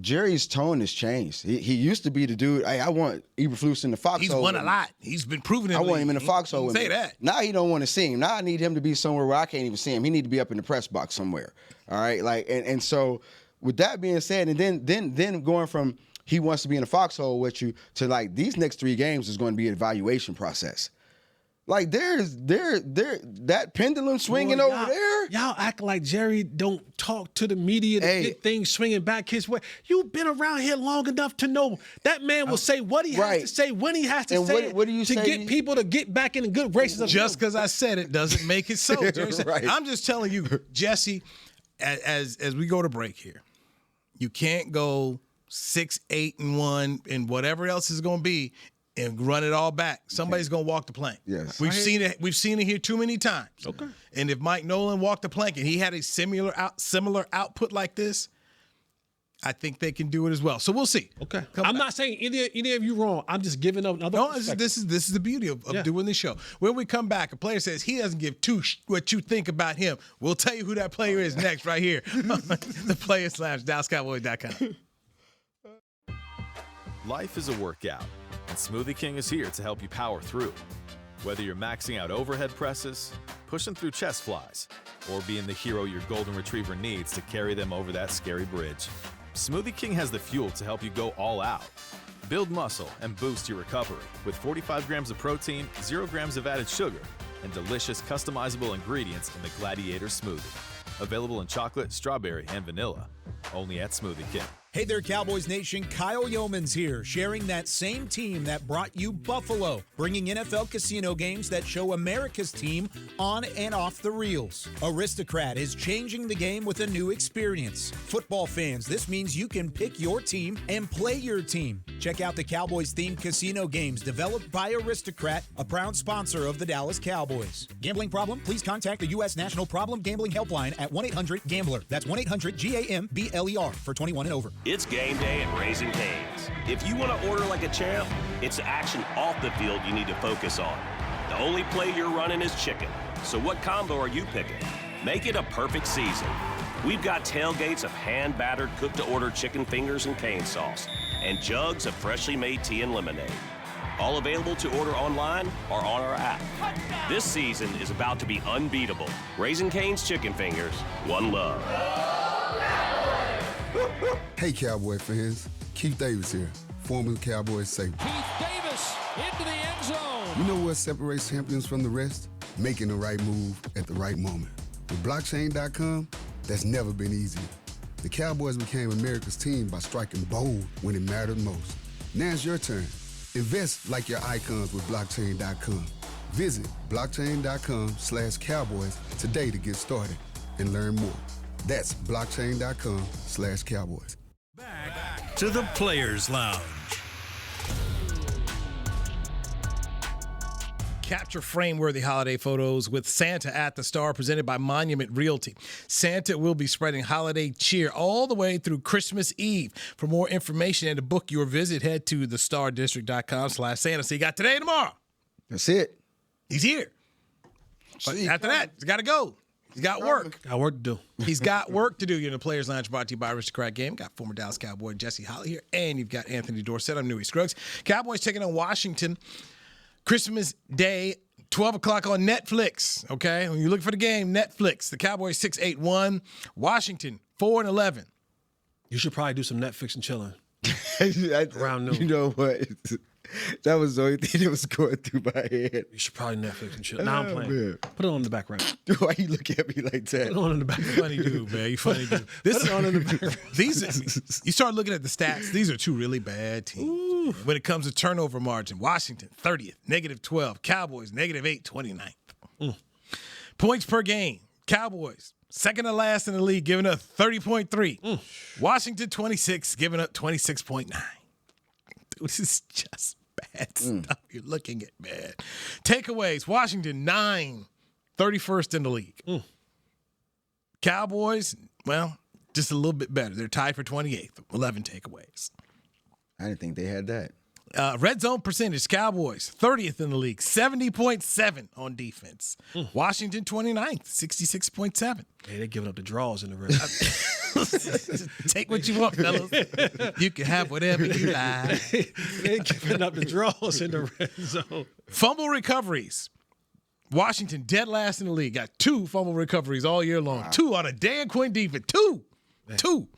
Jerry's tone has changed. He used to be the dude. Hey, I want Eberflus in the foxhole. He's won a lot. He's been proven it. I want him in the foxhole. Say that. Now he don't want to see him. Now I need him to be somewhere where I can't even see him. He need to be up in the press box somewhere. All right, and so with that being said, and then going from he wants to be in the foxhole with you to like these next 3 games is going to be an evaluation process. Like there's that pendulum swinging over there. Y'all act like Jerry don't talk to the media to get things swinging back his way. You've been around here long enough to know that man will say what he has to say when he has to say what do you to say get people to get back in the good graces of just because I said it doesn't make it so. Jerry said, Right. I'm just telling you, Jesse, as we go to break here, you can't go 6-8-1 and whatever else is going to be and run it all back. Somebody's going to walk the plank. Yes. We've seen it. We've seen it here too many times. Okay. And if Mike Nolan walked the plank and he had a similar output like this, I think they can do it as well. So we'll see. Okay. I'm not saying any of you wrong. I'm just giving up another perspective. This is the beauty of doing this show. When we come back, a player says he doesn't give what you think about him. We'll tell you who that player is next right here. The Players Lounge, DallasCowboys.com. Life is a workout, and Smoothie King is here to help you power through. Whether you're maxing out overhead presses, pushing through chest flies, or being the hero your golden retriever needs to carry them over that scary bridge, Smoothie King has the fuel to help you go all out. Build muscle and boost your recovery with 45 grams of protein, 0 grams of added sugar, and delicious customizable ingredients in the Gladiator Smoothie. Available in chocolate, strawberry, and vanilla. Only at Smoothie King. Hey there, Cowboys Nation. Kyle Yeomans here, sharing that same team that brought you Buffalo, bringing NFL casino games that show America's team on and off the reels. Aristocrat is changing the game with a new experience. Football fans, this means you can pick your team and play your team. Check out the Cowboys-themed casino games developed by Aristocrat, a proud sponsor of the Dallas Cowboys. Gambling problem? Please contact the U.S. National Problem Gambling Helpline at 1-800-GAMBLER. That's 1-800-GAMBLER for 21 and over. It's game day at Raising Cane's. If you want to order like a champ, it's the action off the field you need to focus on. The only play you're running is chicken. So what combo are you picking? Make it a perfect season. We've got tailgates of hand-battered, cooked-to-order chicken fingers and cane sauce, and jugs of freshly made tea and lemonade. All available to order online or on our app. This season is about to be unbeatable. Raising Cane's Chicken Fingers, one love. Hey, Cowboy fans. Keith Davis here, former Cowboys safety. Keith Davis into the end zone. You know what separates champions from the rest? Making the right move at the right moment. With blockchain.com, that's never been easier. The Cowboys became America's team by striking bold when it mattered most. Now it's your turn. Invest like your icons with blockchain.com. Visit blockchain.com/Cowboys today to get started and learn more. That's blockchain.com/Cowboys. Back to the Players Lounge. Capture frame-worthy holiday photos with Santa at the Star, presented by Monument Realty. Santa will be spreading holiday cheer all the way through Christmas Eve. For more information and to book your visit, head to thestardistrict.com/Santa. So you got today and tomorrow. That's it. He's here. But after that, he's got to go. He's got work. Got work to do. He's got work to do. You're in the Players Lounge, brought to you by Aristocrat Game. Got former Dallas Cowboy Jesse Holly here, and you've got Anthony Dorsett. I'm Newey Scruggs. Cowboys taking on Washington. Christmas Day, 12 o'clock on Netflix, okay? When you're looking for the game, Netflix. The Cowboys 6-8-1. Washington 4-11. You should probably do some Netflix and chilling around noon. You know what? That was the only thing that was going through my head. You should probably Netflix and chill. Now I'm playing. Man. Put it on in the background. Why you look at me like that? Put it on in the background. Funny dude, man. You funny dude. This is on in the background. You start looking at the stats. These are two really bad teams. Ooh. When it comes to turnover margin, Washington 30th, -12. Cowboys -8, 29th. Points per game, Cowboys second to last in the league, giving up 30.3. Washington 26, giving up 26.9. This is just bad stuff you're looking at, man. Takeaways, Washington 9, 31st in the league. Cowboys, well, just a little bit better. They're tied for 28th, 11 takeaways. I didn't think they had that. Red zone percentage, Cowboys, 30th in the league, 70.7 on defense. Washington, 29th, 66.7. Hey, they're giving up the draws in the red zone. Take what you want, fellas. You can have whatever you like. They're giving up the draws in the red zone. Fumble recoveries. Washington, dead last in the league. Got 2 fumble recoveries all year long. Wow. 2 on a Dan Quinn defense. 2. Man. 2.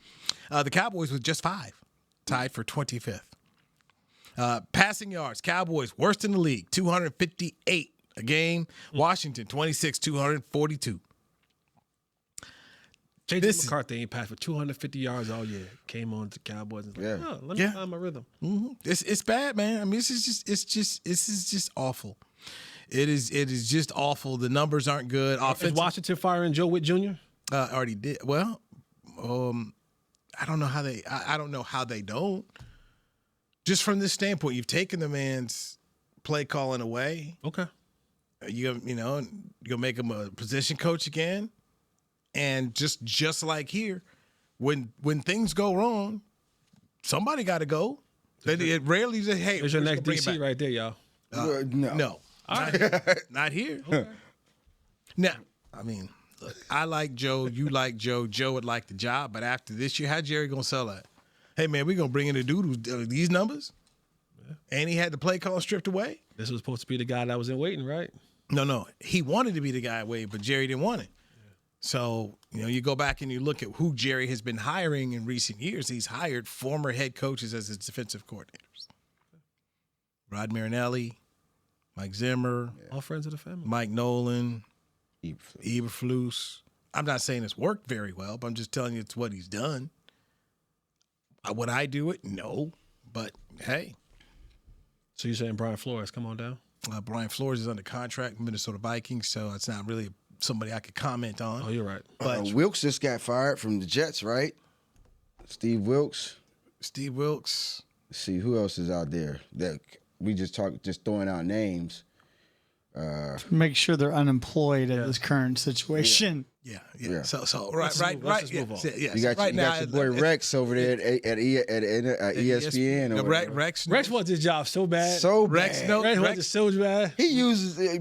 The Cowboys with just 5. Tied for 25th. Passing yards, Cowboys, worst in the league, 258 a game. Washington, 26, 242. J.J. McCarthy ain't passed for 250 yards all year. Came on to Cowboys and was like, let me find my rhythm. Mm-hmm. It's bad, man. I mean, this is just awful. It is just awful. The numbers aren't good. Is Washington firing Joe Witt Jr.? Already did. Well, I don't know how they. I don't know how they don't. Just from this standpoint, you've taken the man's play calling away. Okay. You'll make him a position coach again, and just like here, when things go wrong, somebody got to go. It rarely say, "Hey, there's your next DC right there, y'all." No, all right, not here. Okay. Now, I mean, look, I like Joe. You like Joe. Joe would like the job, but after this year, how Jerry gonna sell that? Hey, man, we're going to bring in a dude who's these numbers? Yeah. And he had the play call stripped away? This was supposed to be the guy that was in waiting, right? No. He wanted to be the guy waiting, but Jerry didn't want it. Yeah. So, you go back and you look at who Jerry has been hiring in recent years. He's hired former head coaches as his defensive coordinators. Rod Marinelli, Mike Zimmer. Yeah. All friends of the family. Mike Nolan, Eberflus. I'm not saying it's worked very well, but I'm just telling you it's what he's done. Would I do it? No. But, hey. So you're saying Brian Flores, come on down? Brian Flores is under contract with Minnesota Vikings, so it's not really somebody I could comment on. Oh, you're right. But Wilkes just got fired from the Jets, right? Steve Wilkes. Let's see, who else is out there that we just throwing out names. Make sure they're unemployed at this current situation. Yeah. So right. Yeah. You got your boy Rex over there at ESPN. Rex wants his job so bad. Rex wants it so bad. He uses he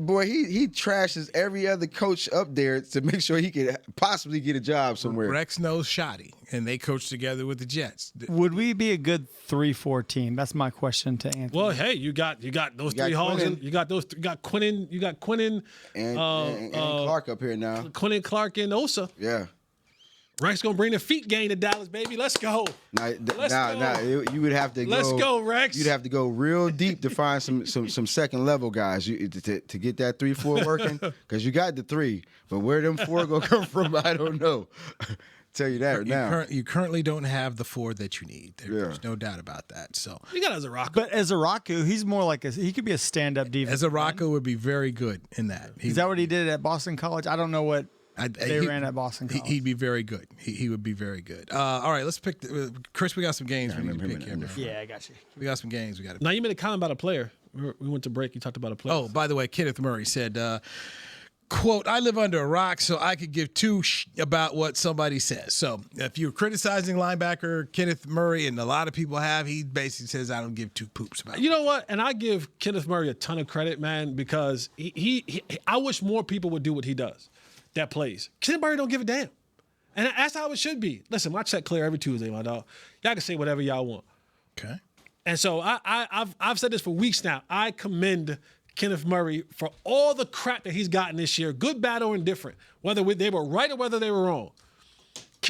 trashes every other coach up there to make sure he could possibly get a job somewhere. Rex knows Shoddy, and they coach together with the Jets. Would we be a good 3-4 team? That's my question to Anthony. Well, hey, you got those three hogs. You got Quinnen. You got Quinnen and Clark up here now. Quinnen, Clark, and Osa. Yeah. Rex gonna bring the feet game to Dallas, baby. Let's go. You would have to go. Let's go, Rex. You'd have to go real deep to find some second level guys to get that 3-4 working. Because you got the 3, but where them 4 gonna come from, I don't know. Tell you that now. You currently don't have the 4 that you need. There's no doubt about that. So you got Azaraku. But Azaraku, he's more like he could be a stand-up defense. Azaraku would be very good in that. Is that what he did at Boston College? I don't know what they ran at Boston College. He'd be very good. He would be very good. All right, let's pick. Chris, we got some games we need to pick here. Yeah, I got you. We got some games we got to pick. Now, you made a comment about a player. We went to break. You talked about a player. Oh, by the way, Kenneth Murray said, quote, I live under a rock, so I could give 2 about what somebody says. So if you're criticizing linebacker Kenneth Murray, and a lot of people have, he basically says I don't give 2 poops about it. You know what? And I give Kenneth Murray a ton of credit, man, because he I wish more people would do what he does that plays. Kenneth Murray don't give a damn. And that's how it should be. Listen, my check clear every Tuesday, my dog. Y'all can say whatever y'all want. Okay. And so I've said this for weeks now. I commend Kenneth Murray for all the crap that he's gotten this year, good, bad, or indifferent, whether they were right or whether they were wrong.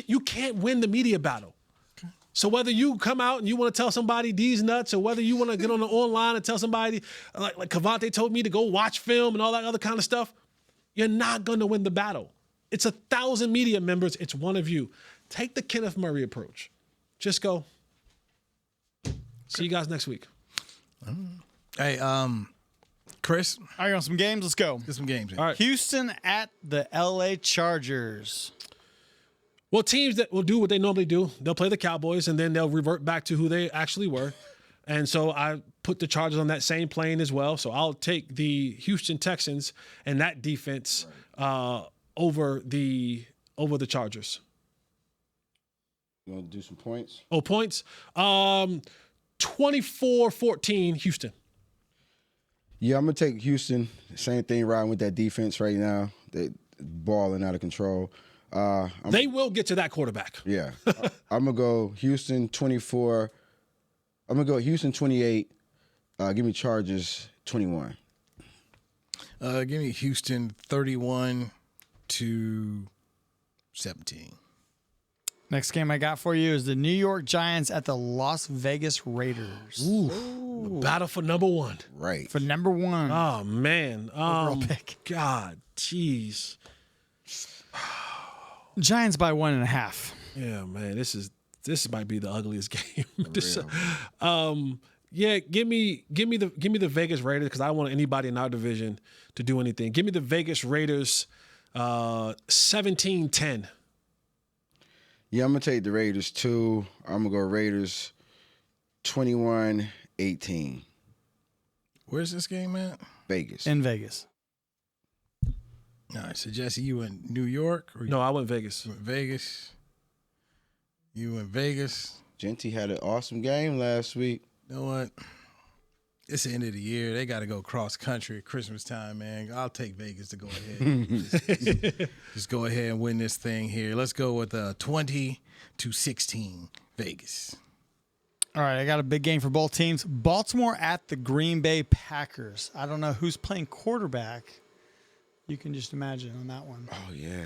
You can't win the media battle. Okay. So whether you come out and you want to tell somebody these nuts, or whether you want to get on the online and tell somebody, like Cavante told me to go watch film and all that other kind of stuff, you're not going to win the battle. It's 1,000 media members. It's one of you. Take the Kenneth Murray approach. Just go. See you guys next week. Hey, Chris? All right, on some games. Let's go. Get some games in. All right. Houston at the LA Chargers. Well, teams that will do what they normally do, they'll play the Cowboys, and then they'll revert back to who they actually were. And so I put the Chargers on that same plane as well. So I'll take the Houston Texans and that defense over the Chargers. You want to do some points? Oh, points. 24-14 Houston. Yeah, I'm going to take Houston. Same thing riding with that defense right now. They balling out of control. They will get to that quarterback. Yeah. I'm going to go Houston 24. I'm going to go Houston 28. Give me Chargers 21. Give me Houston 31-17. Next game I got for you is the New York Giants at the Las Vegas Raiders. Ooh. Battle for number one. Right. For number one. Oh, man. Overall pick. God, jeez. Giants by 1.5. Yeah, man. This might be the ugliest game. Yeah, give me the Vegas Raiders because I don't want anybody in our division to do anything. Give me the Vegas Raiders 17-10. Yeah, I'm going to take the Raiders, too. I'm going to go Raiders 21-18. Where's this game at? Vegas. In Vegas. All right, so Jesse, you in New York? No, I went Vegas. You went Vegas. You in Vegas. Genty had an awesome game last week. You know what? It's the end of the year. They got to go cross country at Christmas time, man. I'll take Vegas to go ahead. just go ahead and win this thing here. Let's go with 20-16 Vegas. All right, I got a big game for both teams. Baltimore at the Green Bay Packers. I don't know who's playing quarterback. You can just imagine on that one. Oh, yeah.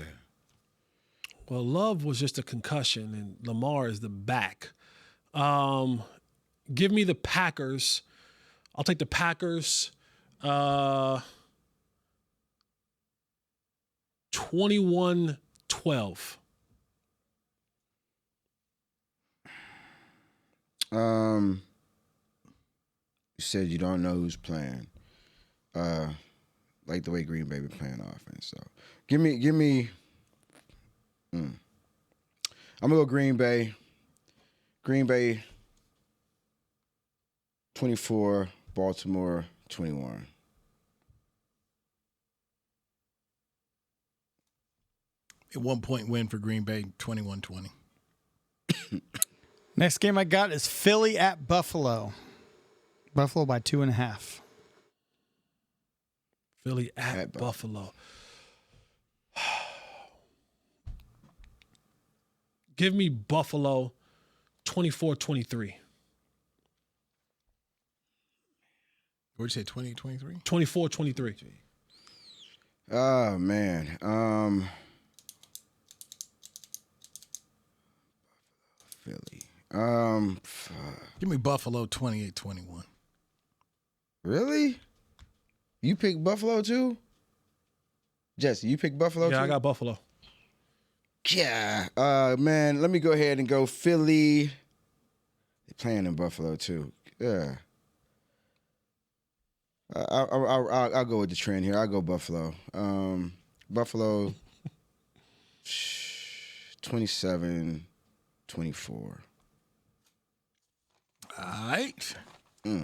Well, Love was just a concussion, and Lamar is the back. Give me the Packers. I'll take the Packers 21-12. You said you don't know who's playing. Like the way Green Bay be playing offense. So give me I'm gonna go Green Bay. Green Bay 24, Baltimore 21. A 1-point win for Green Bay, 21-20. Next game I got is Philly at Buffalo. Buffalo by 2.5. Philly at Buffalo. Give me Buffalo 24-23. What'd you say, 20-23? 24-23. Oh, man. Philly. Give me Buffalo 28-21. Really? You picked Buffalo too? Jesse, you picked Buffalo too? Yeah, I got Buffalo. Yeah. Man, let me go ahead and go Philly. They're playing in Buffalo too. Yeah. I'll go with the trend here. I'll go Buffalo. Buffalo 27-24. All right.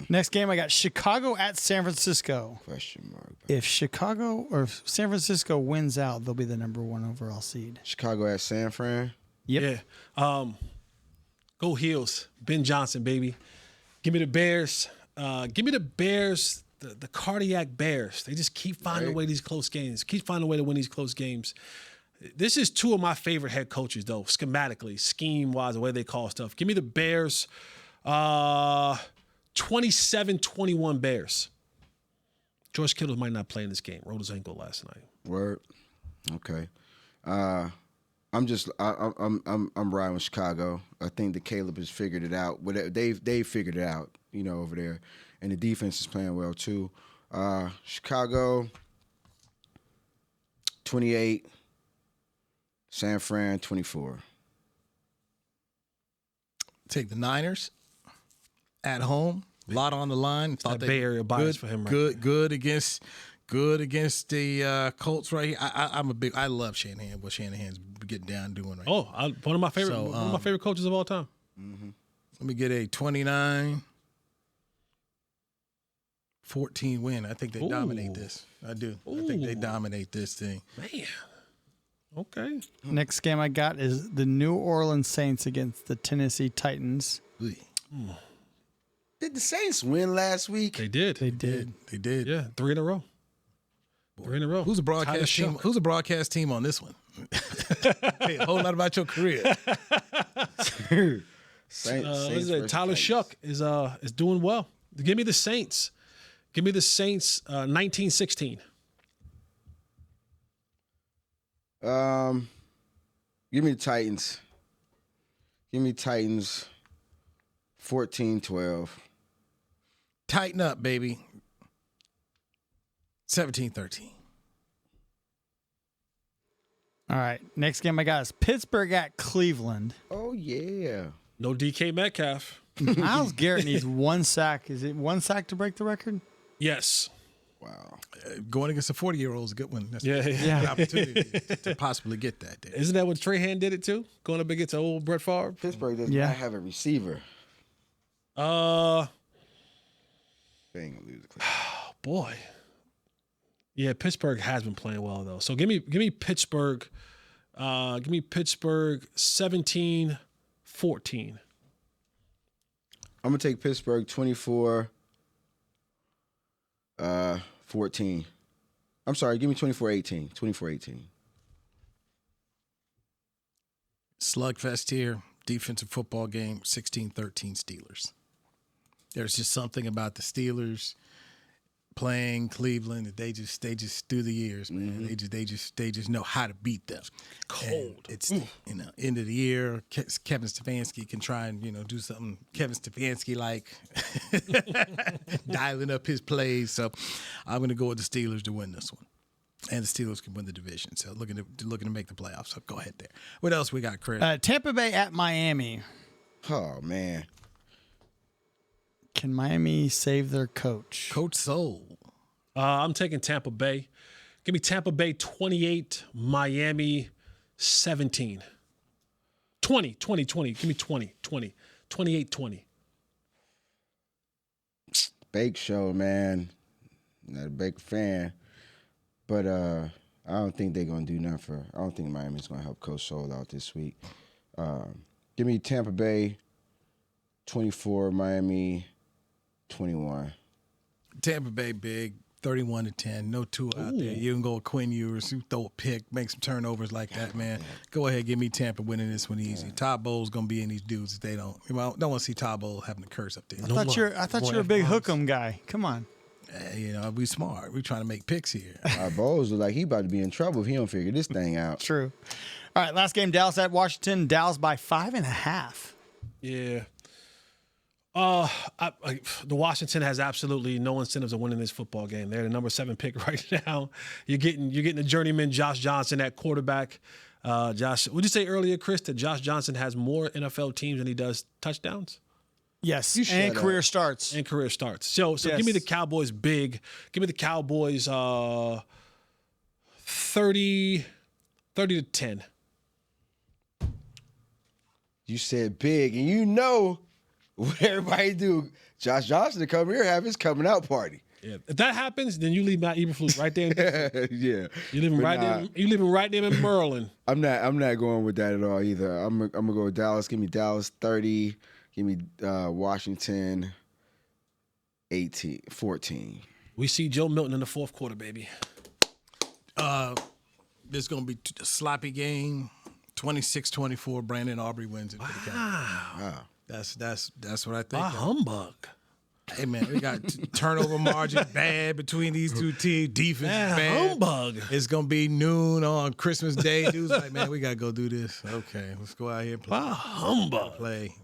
Next game I got Chicago at San Francisco. Question mark. If Chicago or if San Francisco wins out, they'll be the number 1 overall seed. Chicago at San Fran. Yep. Yeah. Go Heels. Ben Johnson, baby. Give me the Bears. Give me the Bears, the cardiac Bears. They just keep finding a way these close games. Keep finding a way to win these close games. This is two of my favorite head coaches, though, schematically, scheme-wise, the way they call stuff. Give me the Bears. 27-21 Bears. George Kittle might not play in this game. Rolled his ankle last night. Word. Okay. I'm riding with Chicago. I think that Caleb has figured it out. They've figured it out, over there, and the defense is playing well too. Chicago 28, San Fran 24. Take the Niners at home. A lot on the line. Thought Bay Area bias for him. Right good against the Colts right here. I love Shanahan. What Shanahan's getting down doing right. Oh, one of my favorite coaches of all time. Mm-hmm. Let me get a 29-14 win. I think they dominate this. I do. I think they dominate this thing. Man. Okay. Next game I got is the New Orleans Saints against the Tennessee Titans. Did the Saints win last week? They did. They did. They did. Yeah, 3 in a row. 3 in a row. Who's a broadcast team? Who's a broadcast team on this one? Tell you a whole lot about your career. Saints Tyler Shuck is doing well. Give me the Saints. Give me the Saints 1916. Give me the Titans. Give me Titans 14-12. Tighten up, baby. 17-13. All right. Next game I got is Pittsburgh at Cleveland. Oh, yeah. No DK Metcalf. Myles Garrett needs 1 sack. Is it 1 sack to break the record? Yes. Wow. Going against a 40-year-old is a good one. That's Yeah. an opportunity to possibly get that there. Isn't that what Trahan did it too? Going up against old Brett Favre? Pittsburgh does not have a receiver. They ain't gonna lose the boy. Yeah, Pittsburgh has been playing well though. So give me Pittsburgh. Give me Pittsburgh 17-14. I'm gonna take Pittsburgh 24-14. I'm sorry, give me 24-18. 24-18. Slugfest here. Defensive football game. 16-13 Steelers. There's just something about the Steelers playing Cleveland that they just through the years, man. They just know how to beat them. Cold. And it's end of the year. Kevin Stefanski can try and do something Kevin Stefanski like, dialing up his plays. So I'm going to go with the Steelers to win this one, and the Steelers can win the division. So looking to make the playoffs. So go ahead there. What else we got, Chris? Tampa Bay at Miami. Oh man. Can Miami save their coach? Coach Soul. I'm taking Tampa Bay. Give me Tampa Bay 28, Miami 17. 20. Give me 20. 28-20. Bake show, man. Not a big fan. But I don't think they're gonna do nothing I don't think Miami's gonna help Coach Soul out this week. Give me Tampa Bay 24, Miami 21. Tampa Bay big, 31-10. No Tua out there. You can go with Quinn Ewers, you throw a pick, make some turnovers like that, man. Go ahead, give me Tampa winning this one easy. Todd Bowles gonna be in these dudes if they don't. Don't want to see Todd Bowles having to curse up there. I thought you were a big hook'em guy. Come on. We smart. We trying to make picks here. Bowles look like he about to be in trouble if he don't figure this thing out. True. All right, last game, Dallas at Washington. Dallas by 5.5. Yeah. The Washington has absolutely no incentives of winning this football game. They're the number 7 pick right now. You're getting the journeyman Josh Johnson at quarterback. Josh, would you say earlier, Chris, that Josh Johnson has more NFL teams than he does touchdowns? Yes, and career starts. And career starts. So yes. Give me the Cowboys big. Give me the Cowboys 30-10. You said big, and what everybody do. Josh Johnson to come here have his coming out party. Yeah. If that happens, then you leave Matt Eberflus right there. Yeah. You leave him right there. You leave him right there in Maryland. I'm not going with that at all either. I'm gonna go with Dallas. Give me Dallas 30. Give me Washington 14. We see Joe Milton in the fourth quarter, baby. There's gonna be a sloppy game. 26-24. Brandon Aubrey wins it. Wow. That's what I think. Humbug. Hey man, we got turnover margin bad between these two teams. Defense bad. Humbug. It's gonna be noon on Christmas Day. Dude's like, man, we gotta go do this. Okay, let's go out here and play. Humbug. Play,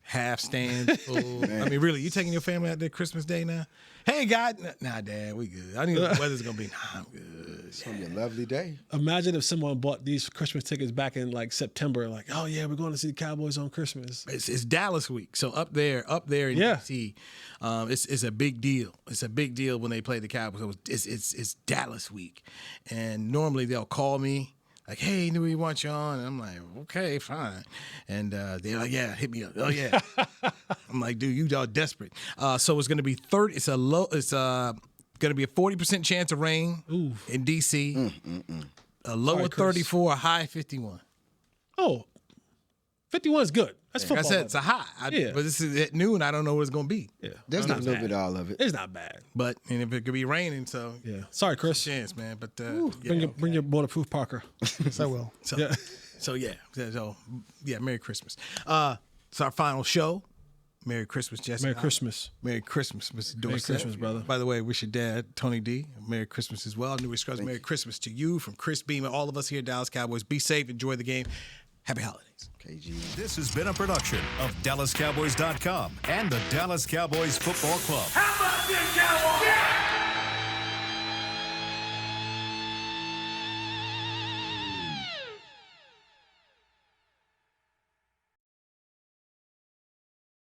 half stand full. I mean, really, you taking your family out there Christmas Day now? Hey, God, nah, Dad, we good. I need the weather's gonna be. Nah, I'm good. It's gonna be a lovely day. Imagine if someone bought these Christmas tickets back in like September, like, oh yeah, we're going to see the Cowboys on Christmas. It's Dallas week, so up there in DC, it's a big deal. It's a big deal when they play the Cowboys. It's Dallas week, and normally they'll call me. Like, hey, knew we want you on. And I'm like, okay, fine. And they're like, yeah, hit me up. Oh, yeah. I'm like, dude, you all desperate. So it's going to be 30. It's going to be a 40% chance of rain in D.C. A low of 34, a high 51. Oh, 51 is good. That's football. Like I said, it's a high. But this is at noon. I don't know what it's going to be. Yeah. There's not a little bit of all of it. It's not bad. But and if it could be raining, so yeah. Sorry, Chris. Chance, man. But bring your waterproof Parker. Yes, I will. So Merry Christmas. It's our final show. Merry Christmas, Jesse. Merry Christmas. Merry Christmas, Mr. Dorsett. Merry Christmas, brother. By the way, wish your dad, Tony D, Merry Christmas as well. New Scrubs, Merry Christmas to you from Chris Beam and all of us here at Dallas Cowboys. Be safe. Enjoy the game. Happy holidays. KG. This has been a production of DallasCowboys.com and the Dallas Cowboys Football Club. How about this, Cowboys? Yeah!